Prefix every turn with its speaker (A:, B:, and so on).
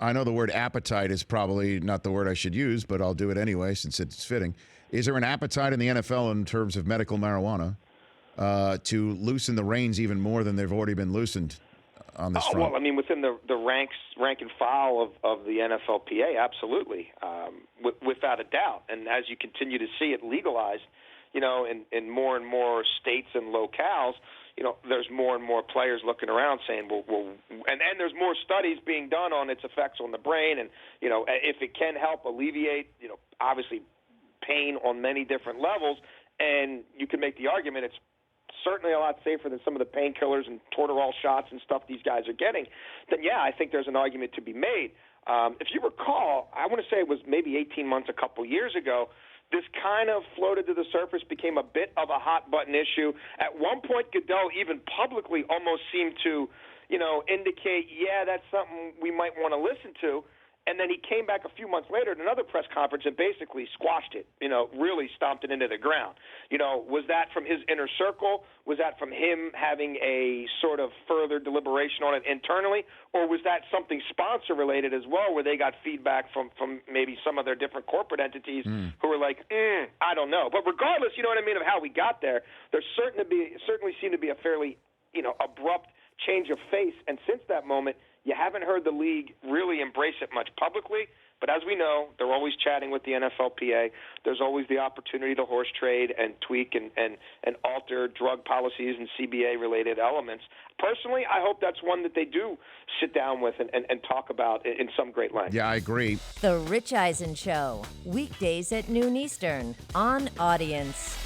A: I know the word appetite is probably not the word I should use, but I'll do it anyway since it's fitting. Is there an appetite in the NFL in terms of medical marijuana to loosen the reins even more than they've already been loosened on this front?
B: Well, I mean, within the rank and file of the NFLPA, absolutely, without a doubt. And as you continue to see it legalized, in more and more states and locales, there's more and more players looking around saying, and there's more studies being done on its effects on the brain, and if it can help alleviate, obviously, pain on many different levels, and you can make the argument it's certainly a lot safer than some of the painkillers and Toradol shots and stuff these guys are getting, then yeah, I think there's an argument to be made. If you recall, I want to say it was maybe 18 months, a couple years ago, this kind of floated to the surface, became a bit of a hot-button issue. At one point, Goodell even publicly almost seemed to, indicate, yeah, that's something we might want to listen to. And then he came back a few months later at another press conference and basically squashed it, really stomped it into the ground. Was that from his inner circle? Was that from him having a sort of further deliberation on it internally? Or was that something sponsor-related as well, where they got feedback from maybe some of their different corporate entities who were like, I don't know. But regardless, of how we got there, there certainly seemed to be a fairly, abrupt change of face. And since that moment, you haven't heard the league really embrace it much publicly, but as we know, they're always chatting with the NFLPA. There's always the opportunity to horse trade and tweak and alter drug policies and CBA-related elements. Personally, I hope that's one that they do sit down with and talk about in some great length.
A: Yeah, I agree.
C: The Rich Eisen Show, weekdays at noon Eastern on Audience.